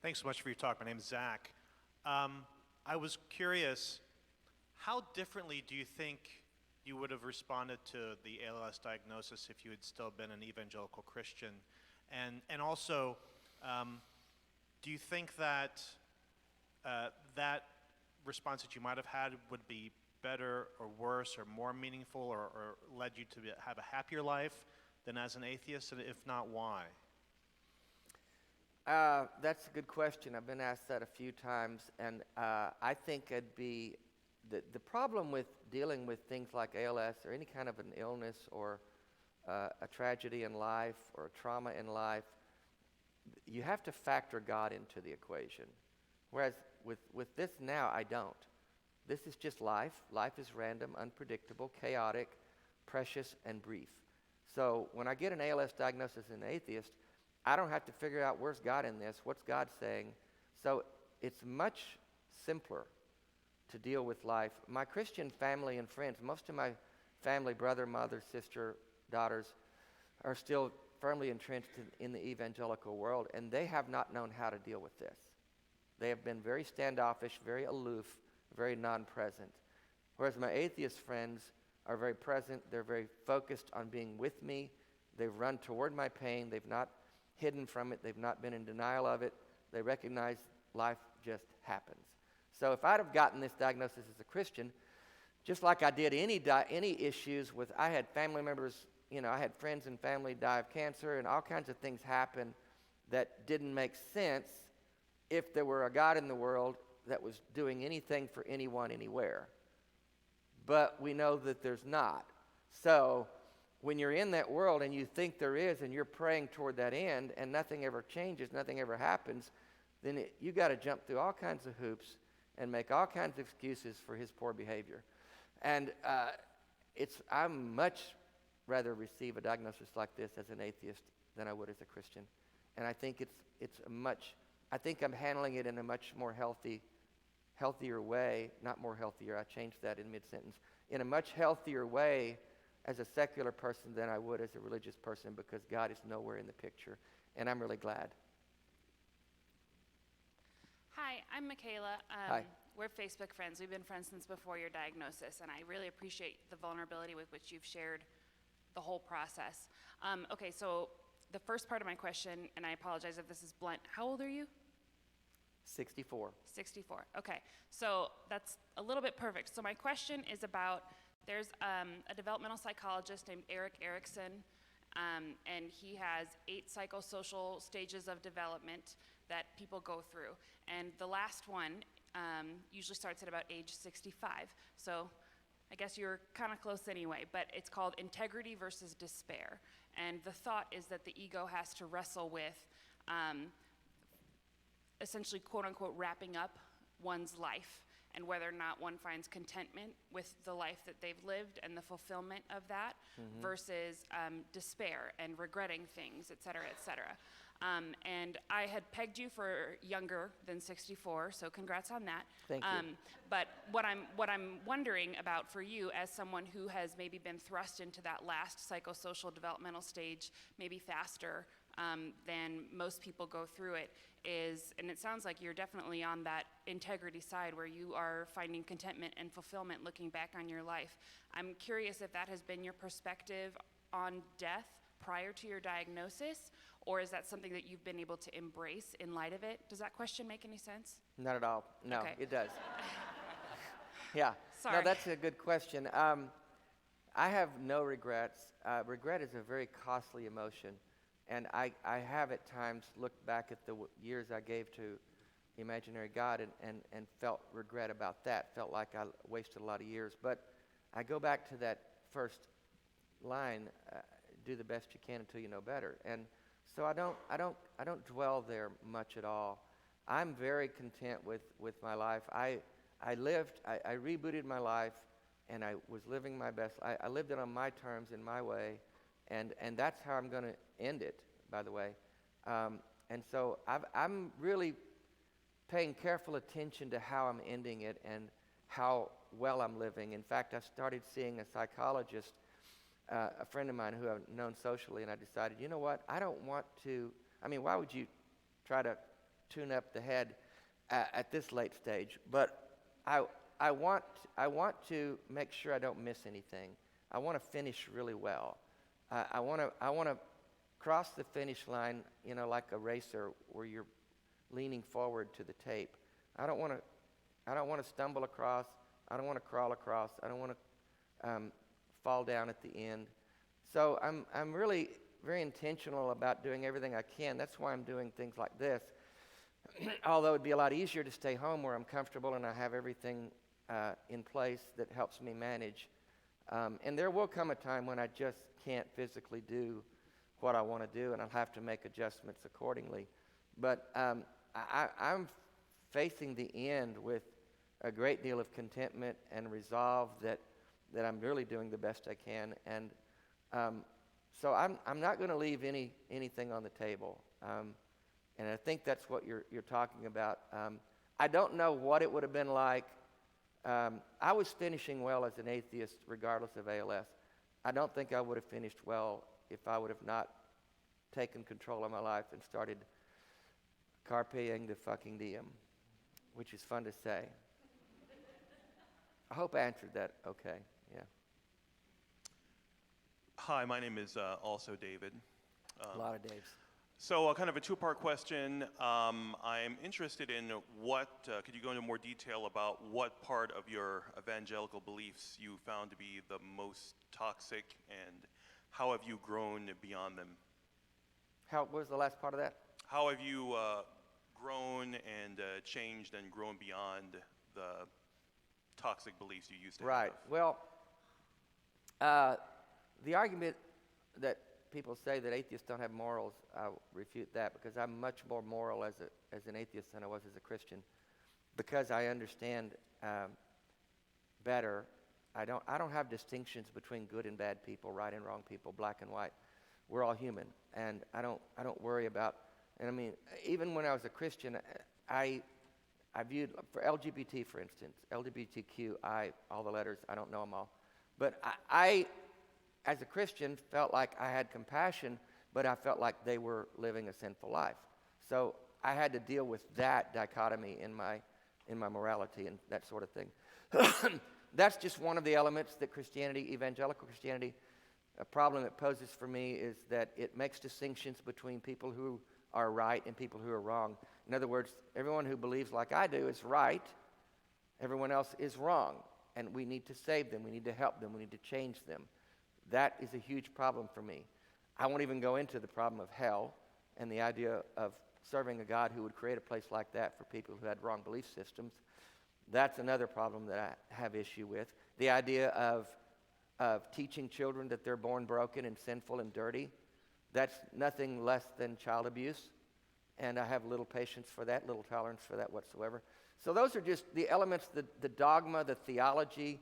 Thanks so much for your talk. My name is Zach. I was curious, how differently do you think you would have responded to the ALS diagnosis if you had still been an evangelical Christian? And also, do you think that that response that you might have had would be better or worse or more meaningful or led you to have a happier life than as an atheist? And if not, why? That's a good question. I've been asked that a few times, and I think it'd be the problem with dealing with things like ALS or any kind of an illness or a tragedy in life or a trauma in life, you have to factor God into the equation. Whereas with this now, I don't. This is just life. Life is random, unpredictable, chaotic, precious, and brief. So when I get an ALS diagnosis as an atheist, I don't have to figure out where's God in this, what's God saying. So it's much simpler to deal with life. My Christian family and friends, most of my family, brother, mother, sister, daughters, are still firmly entrenched in the evangelical world, and they have not known how to deal with this. They have been very standoffish, very aloof, very non-present. Whereas my atheist friends are very present, they're very focused on being with me, they've run toward my pain, they've not hidden from it, they've not been in denial of it, they recognize life just happens. So if I'd have gotten this diagnosis as a Christian, just like I did any issues with, I had family members, I had friends and family die of cancer, and all kinds of things happen that didn't make sense if there were a God in the world that was doing anything for anyone anywhere. But we know that there's not. So when you're in that world and you think there is, and you're praying toward that end, and nothing ever changes, nothing ever happens, then you got to jump through all kinds of hoops and make all kinds of excuses for his poor behavior. And I'm much rather receive a diagnosis like this as an atheist than I would as a Christian. And I think I think I'm handling it in a much more healthier way, not more healthier, I changed that in mid-sentence, in a much healthier way as a secular person than I would as a religious person, because God is nowhere in the picture, and I'm really glad. Hi, I'm Michaela. Hi. We're Facebook friends. We've been friends since before your diagnosis, and I really appreciate the vulnerability with which you've shared the whole process. Okay, so the first part of my question, and I apologize if this is blunt, how old are you? 64. 64. Okay, so that's a little bit perfect. So my question is about, there's a developmental psychologist named Eric Erickson, and he has 8 psychosocial stages of development that people go through. And the last one usually starts at about age 65. So I guess you're kind of close anyway, but it's called integrity versus despair. And the thought is that the ego has to wrestle with essentially, quote unquote, wrapping up one's life, and whether or not one finds contentment with the life that they've lived and the fulfillment of that, versus despair and regretting things, et cetera, et cetera. And I had pegged you for younger than 64, so congrats on that. Thank you. But what I'm wondering about for you, as someone who has maybe been thrust into that last psychosocial developmental stage, maybe faster than most people go through it, is, and it sounds like you're definitely on that integrity side where you are finding contentment and fulfillment looking back on your life. I'm curious if that has been your perspective on death prior to your diagnosis, or is that something that you've been able to embrace in light of it? Does that question make any sense? Not at all. No, Okay. It does. Yeah. Sorry. No, that's a good question. I have no regrets. Regret is a very costly emotion. And I have at times looked back at the years I gave to imaginary God and felt regret about that, felt like I wasted a lot of years. But I go back to that first line, do the best you can until you know better. And so I don't dwell there much at all. I'm very content with my life. I rebooted my life, and I was living my best. I lived it on my terms, in my way, and that's how I'm going to end it, by the way. And so I'm really paying careful attention to how I'm ending it and how well I'm living. In fact, I started seeing a psychologist, a friend of mine who I've known socially, and I decided, you know what, I don't want to, why would you try to tune up the head at this late stage? But I want to make sure I don't miss anything. I want to finish really well. I want to cross the finish line, like a racer where you're leaning forward to the tape. I don't want to stumble across. I don't want to crawl across. I don't want to fall down at the end. So I'm really very intentional about doing everything I can. That's why I'm doing things like this. Although it'd be a lot easier to stay home where I'm comfortable and I have everything in place that helps me manage. And there will come a time when I just can't physically do what I want to do, and I'll have to make adjustments accordingly. But I'm facing the end with a great deal of contentment and resolve that I'm really doing the best I can. And So I'm not going to leave anything on the table. And I think that's what you're talking about. I don't know what it would have been like. I was finishing well as an atheist regardless of ALS. I don't think I would have finished well if I would have not taken control of my life and started carpeing the fucking diem, which is fun to say. I hope I answered that okay. Yeah. Hi, my name is also David. A lot of Daves. So kind of a two-part question. I'm interested in could you go into more detail about what part of your evangelical beliefs you found to be the most toxic, and how have you grown beyond them? What was the last part of that? How have you grown and changed and grown beyond the toxic beliefs you used to have? Right. Well, the argument that people say that atheists don't have morals, I refute that, because I'm much more moral as an atheist than I was as a Christian, because I understand better. I don't have distinctions between good and bad people, right and wrong people, black and white. We're all human, and I don't worry about. And I mean, even when I was a Christian, I viewed, for LGBT, for instance, LGBTQI, all the letters, I don't know them all, but I as a Christian, felt like I had compassion, but I felt like they were living a sinful life. So I had to deal with that dichotomy in my morality and that sort of thing. That's just one of the elements that Christianity, evangelical Christianity, a problem it poses for me is that it makes distinctions between people who are right and people who are wrong. In other words, everyone who believes like I do is right, everyone else is wrong, and we need to save them, we need to help them, we need to change them. That is a huge problem for me. I won't even go into the problem of hell and the idea of serving a God who would create a place like that for people who had wrong belief systems. That's another problem that I have issue with. The idea of teaching children that they're born broken and sinful and dirty, that's nothing less than child abuse. And I have little patience for that, little tolerance for that whatsoever. So those are just the elements, the dogma, the theology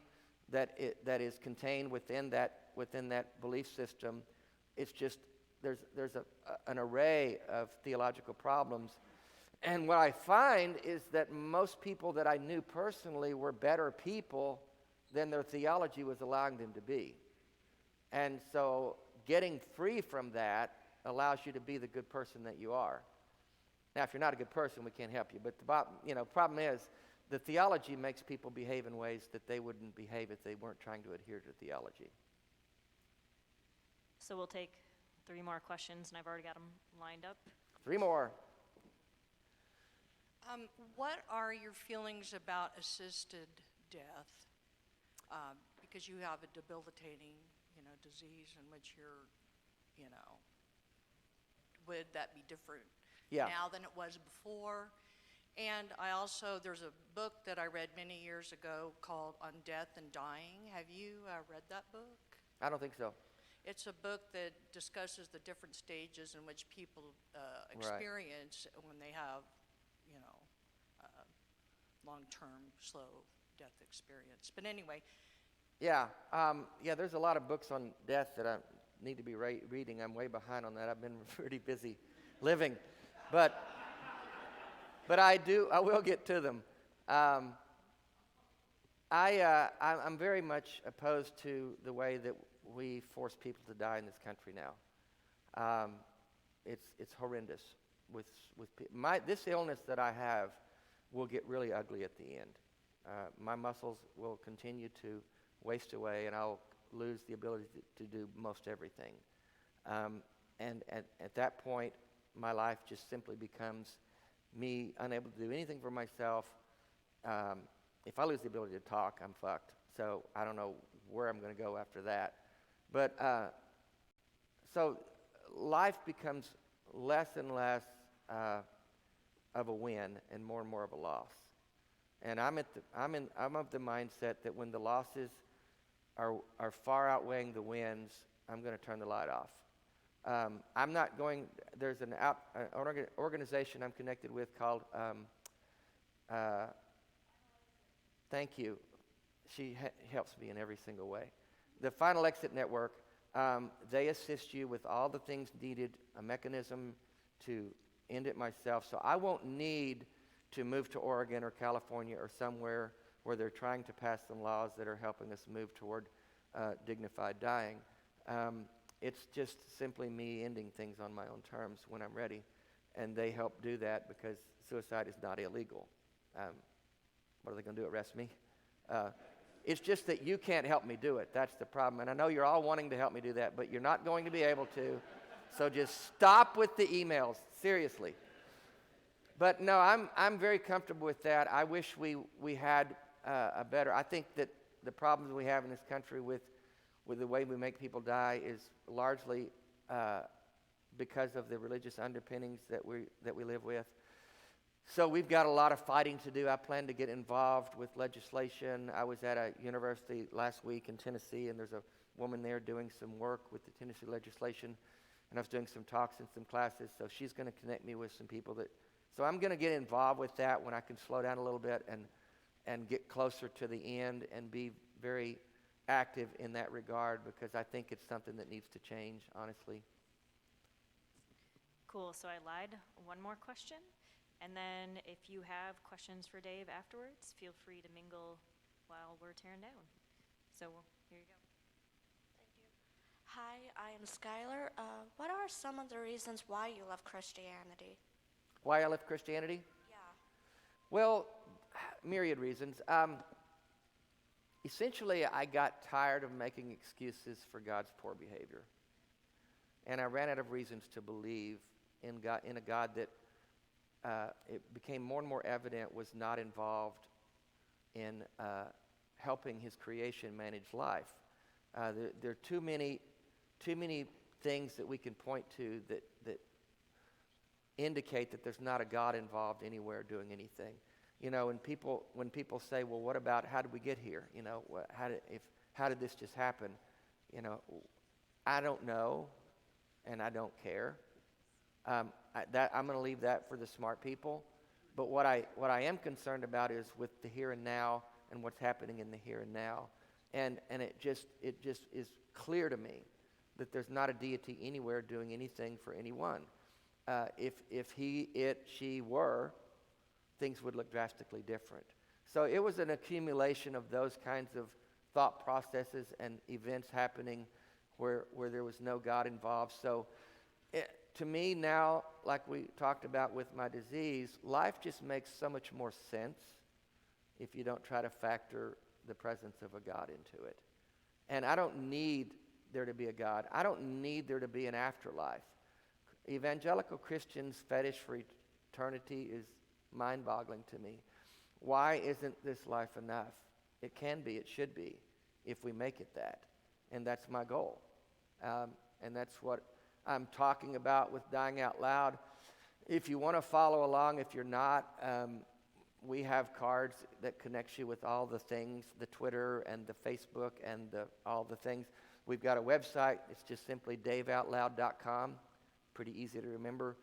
that is contained within that belief system. It's just there's an array of theological problems. And what I find is that most people that I knew personally were better people than their theology was allowing them to be. And so getting free from that allows you to be the good person that you are. Now, if you're not a good person, we can't help you. But the problem is, the theology makes people behave in ways that they wouldn't behave if they weren't trying to adhere to theology. So we'll take 3 more questions, and I've already got them lined up. 3 more. What are your feelings about assisted death? Because you have a debilitating, disease in which you're, would that be different now than it was before? And there's a book that I read many years ago called On Death and Dying. Have you read that book? I don't think so. It's a book that discusses the different stages in which people experience when they have, long-term, slow death experience. But anyway. Yeah, there's a lot of books on death that I need to be reading. I'm way behind on that. I've been pretty busy living. But I will get to them. I'm very much opposed to the way that we force people to die in this country now. It's horrendous. This illness that I have will get really ugly at the end. My muscles will continue to waste away, and I'll lose the ability to do most everything. And at that point, my life just simply becomes me unable to do anything for myself. If I lose the ability to talk, I'm fucked. So I don't know where I'm going to go after that. But so life becomes less and less of a win and more of a loss. And I'm of the mindset that when the losses are far outweighing the wins, I'm going to turn the light off. I'm not going. There's an organization I'm connected with called. Thank you. She helps me in every single way. The Final Exit Network. They assist you with all the things needed, a mechanism to end it myself. So I won't need to move to Oregon or California or somewhere where they're trying to pass some laws that are helping us move toward dignified dying. It's just simply me ending things on my own terms when I'm ready. And they help do that because suicide is not illegal. What are they going to do, arrest me? It's just that you can't help me do it. That's the problem. And I know you're all wanting to help me do that, but you're not going to be able to. So just stop with the emails, seriously. But no, I'm very comfortable with that. I wish we had a better. I think that the problems we have in this country with the way we make people die is largely because of the religious underpinnings that we live with. So we've got a lot of fighting to do. I plan to get involved with legislation. I was at a university last week in Tennessee, and there's a woman there doing some work with the Tennessee legislation, and I was doing some talks and some classes, so she's going to connect me with some people that. So I'm going to get involved with that when I can slow down a little bit and get closer to the end and be very active in that regard, because I think it's something that needs to change, honestly. Cool, so I lied. One more question. And then if you have questions for Dave afterwards, feel free to mingle while we're tearing down. So here you go. Thank you. Hi, I am Skylar. What are some of the reasons why you love Christianity? Why I left Christianity? Yeah. Well, myriad reasons. Essentially, I got tired of making excuses for God's poor behavior. And I ran out of reasons to believe in a God that it became more and more evident was not involved in helping his creation manage life. There are too many things that we can point to that indicate that there's not a God involved anywhere doing anything. You know, when people say, well, what about how did we get here? You know, how did this just happen? You know, I don't know, and I don't care. I'm going to leave that for the smart people. But what I am concerned about is with the here and now and what's happening in the here and now. And it just is clear to me that there's not a deity anywhere doing anything for anyone. If he, it, she were, things would look drastically different. So it was an accumulation of those kinds of thought processes and events happening where there was no God involved. So to me now, like we talked about with my disease, life just makes so much more sense if you don't try to factor the presence of a God into it. And I don't need there to be a God. I don't need there to be an afterlife. Evangelical Christians' fetish for eternity is mind-boggling to me. Why isn't this life enough? It can be, it should be, if we make it that. And that's my goal. And that's what I'm talking about with Dying Out Loud. If you want to follow along, if you're not, we have cards that connect you with all the things, the Twitter and the Facebook and all the things. We've got a website. It's just simply daveoutloud.com. Pretty easy to remember.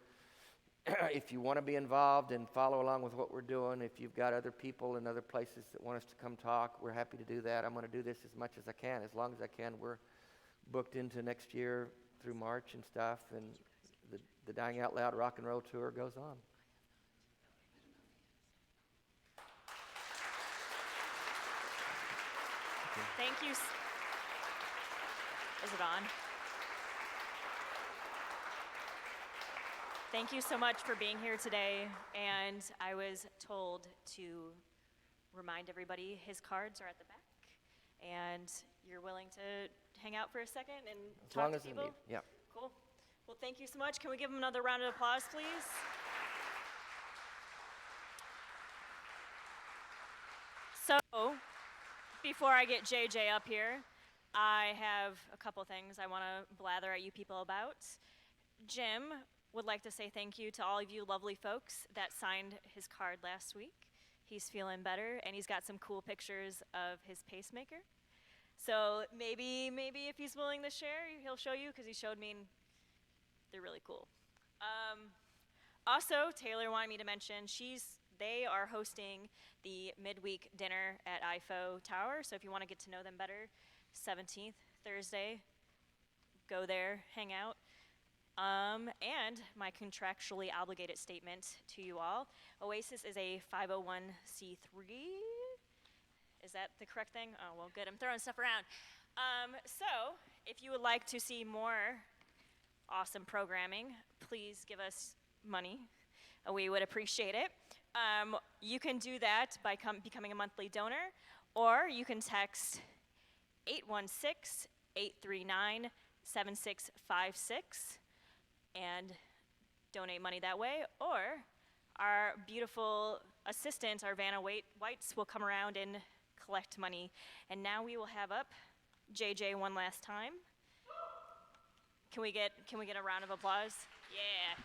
If you want to be involved and follow along with what we're doing, if you've got other people in other places that want us to come talk, we're happy to do that. I'm going to do this as much as I can, as long as I can. We're booked into next year through March and stuff, and the Dying Out Loud rock and roll tour goes on. Thank you. Is it on? Thank you so much for being here today. And I was told to remind everybody his cards are at the back. And you're willing to hang out for a second and talk to people? As long as I need, yeah. Cool. Well, thank you so much. Can we give him another round of applause, please? So, before I get JJ up here, I have a couple things I want to blather at you people about. Jim would like to say thank you to all of you lovely folks that signed his card last week. He's feeling better, and he's got some cool pictures of his pacemaker. So maybe if he's willing to share, he'll show you, because he showed me, and they're really cool. Also, Taylor wanted me to mention, they are hosting the midweek dinner at IFO Tower, so if you want to get to know them better, 17th, Thursday, go there, hang out. And my contractually obligated statement to you all. Oasis is a 501c3. Is that the correct thing? Oh, well, good. I'm throwing stuff around. So, if you would like to see more awesome programming, please give us money. We would appreciate it. You can do that by becoming a monthly donor, or you can text 816-839-7656 and donate money that way, or our beautiful assistant, our Vanna Whites, will come around and collect money. And now we will have up JJ one last time. Can we get a round of applause? Yeah.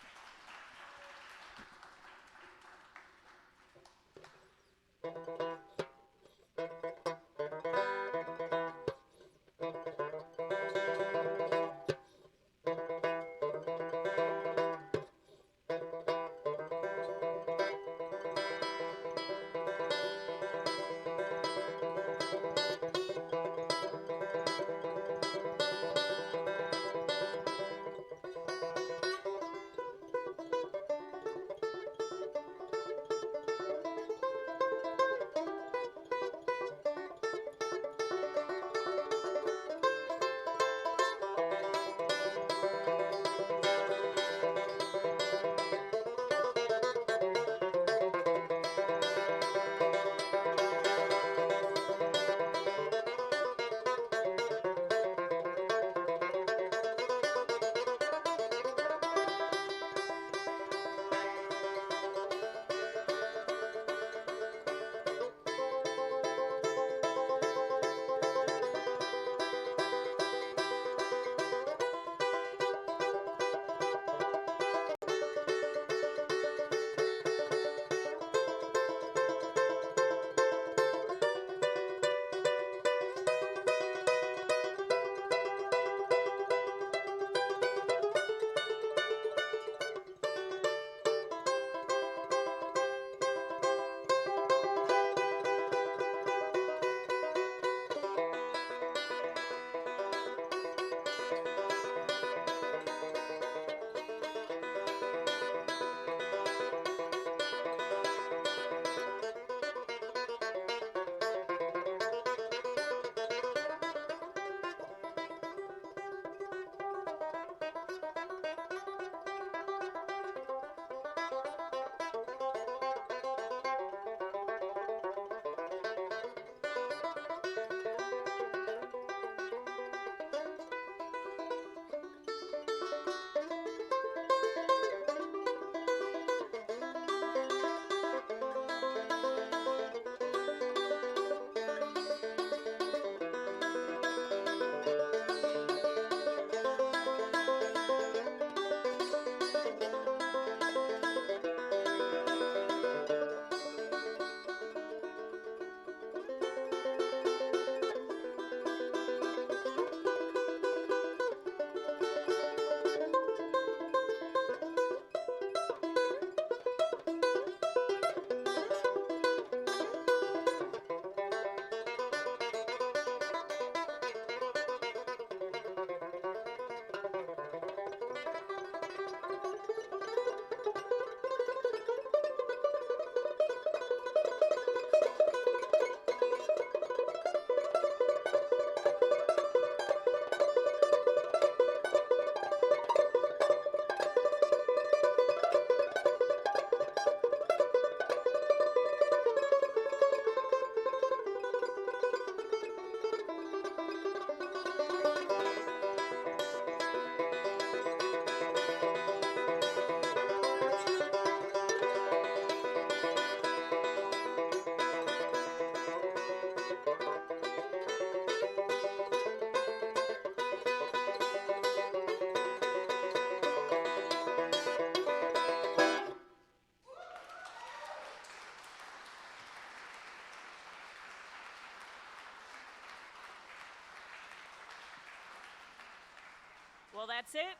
Well, that's it.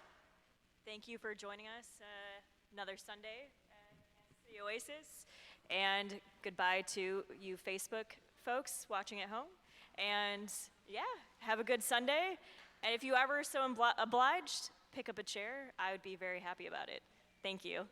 Thank you for joining us another Sunday at the Oasis. And goodbye to you Facebook folks watching at home. And yeah, have a good Sunday. And if you ever so obliged, pick up a chair. I would be very happy about it. Thank you.